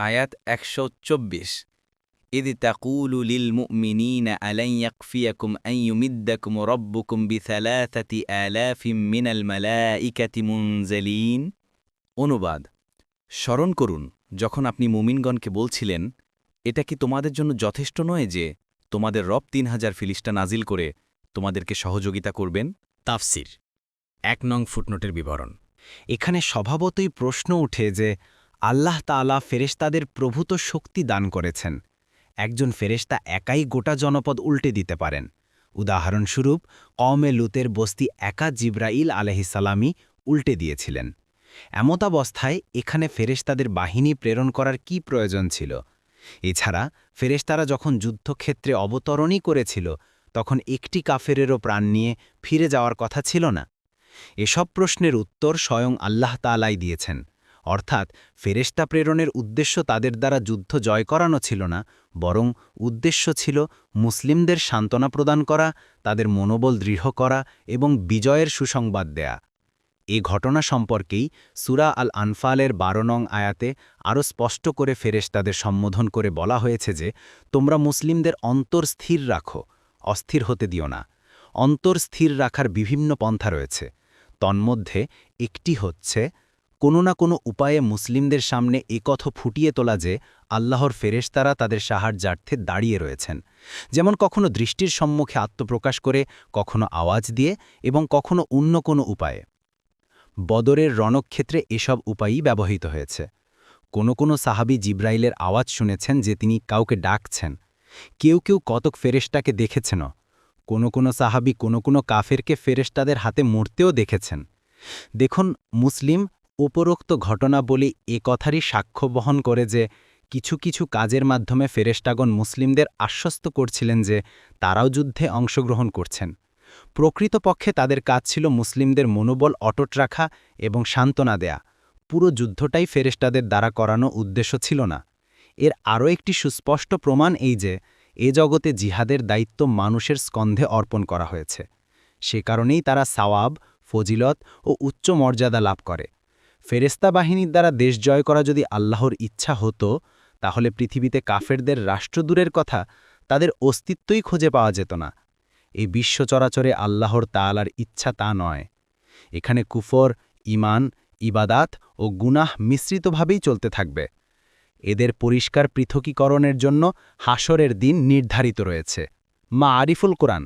আয়াত ১২৪ ইদ তাকুলু লিল মুমিনিনা আলান ইয়াকফিয়াকুম আন ইউমিদ্দাকুম রাব্বুকুম বিসালাসাতি আলাফিম মিনাল মালাইকাতি মুনজালিন। অনুবাদ: স্মরণ করুন যখন আপনি মুমিনগণকে বলছিলেন, এটা কি তোমাদের জন্য যথেষ্ট নয় যে তোমাদের রব ৩,০০০ ফিলিস্তা নাজিল করে তোমাদেরকে সহযোগিতা করবেন? তাফসির ১ নং ফুটনোটের বিবরণ। এখানে স্বভাবতই প্রশ্ন উঠে যে আল্লাহ তাআলা ফেরেশতাদের প্রভূত শক্তি দান করেছেন। একজন ফেরেশতা একাই গোটা জনপদ উল্টে দিতে পারেন। উদাহরণস্বরূপ কওমে লুতের বস্তি একা জিবরাইল আলাইহিসসালামই উল্টে দিয়েছিলেন। এমতাবস্থায় এখানে ফেরেশতাদের বাহিনী প্রেরণ করার কি প্রয়োজন ছিল? এছাড়া ফেরেশতারা যখন যুদ্ধক্ষেত্রে অবতরণই করেছিল, তখন একটি কাফেরেরও প্রাণ নিয়ে ফিরে যাওয়ার কথা ছিল না। এসব প্রশ্নের উত্তর স্বয়ং আল্লাহ তাআলাই দিয়েছেন। অর্থাৎ ফেরেশতা প্রেরণের উদ্দেশ্য তাদের দ্বারা যুদ্ধ জয় করানো ছিল না, বরং উদ্দেশ্য ছিল মুসলিমদের সান্ত্বনা প্রদান করা, তাদের মনোবল দৃঢ় করা এবং বিজয়ের সুসংবাদ দেয়া। এ ঘটনা সম্পর্কেই সূরা আল আনফালের ১২ নং আয়াতে আরও স্পষ্ট করে ফেরেশতাদের সম্বোধন করে বলা হয়েছে যে, তোমরা মুসলিমদের অন্তর স্থির রাখো, অস্থির হতে দিও না। অন্তর স্থির রাখার বিভিন্ন পন্থা রয়েছে। তন্মধ্যে একটি হচ্ছে কোনো না কোনো উপায়ে মুসলিমদের সামনে একথা ফুটিয়ে তোলা যে আল্লাহর ফেরেশতারা তাদের সাহায্যার্থে দাঁড়িয়ে রয়েছেন, যেমন কখনো দৃষ্টির সম্মুখে আত্মপ্রকাশ করে, কখনো আওয়াজ দিয়ে এবং কখনো অন্য কোনো উপায়ে। বদরের রণক্ষেত্রে এসব উপায়ই ব্যবহৃত হয়েছে। কোনো কোনো সাহাবী জিবরাইলের আওয়াজ শুনেছেন যে তিনি কাউকে ডাকছেন। কেউ কেউ কতক ফেরেশতাকে দেখেছেন। কোনো কোনো সাহাবী কোনো কোনো কাফেরকে ফেরেশতাদের হাতে মরতেও দেখেছেন। দেখুন, মুসলিম উপরোক্ত ঘটনাবলী এ কথারই সাক্ষ্য বহন করে যে কিছু কিছু কাজের মাধ্যমে ফেরেশতাগণ মুসলিমদের আশ্বস্ত করছিলেন যে তারাও যুদ্ধে অংশগ্রহণ করছেন। প্রকৃতপক্ষে তাদের কাজ ছিল মুসলিমদের মনোবল অটুট রাখা এবং সান্ত্বনা দেয়া। পুরো যুদ্ধটাই ফেরেশতাদের দ্বারা করানো উদ্দেশ্য ছিল না। এর আরও একটি সুস্পষ্ট প্রমাণ এই যে এ জগতে জিহাদের দায়িত্ব মানুষের স্কন্ধে অর্পণ করা হয়েছে। সে কারণেই তারা সাওয়াব, ফজিলত ও উচ্চ মর্যাদা লাভ করে। ফেরেশতা বাহিনীর দ্বারা দেশ জয় করা যদি আল্লাহর ইচ্ছা হতো, তাহলে পৃথিবীতে কাফেরদের রাষ্ট্রদূরের কথা, তাদের অস্তিত্বই খুঁজে পাওয়া যেত না। এই বিশ্ব চরাচরে আল্লাহর তাআলার ইচ্ছা তা নয়। এখানে কুফর, ঈমান, ইবাদাত ও গুনাহ মিশ্রিতভাবেই চলতে থাকবে। এদের পরিষ্কার পৃথকীকরণের জন্য হাশরের দিন নির্ধারিত রয়েছে। মাআরিফুল কোরআন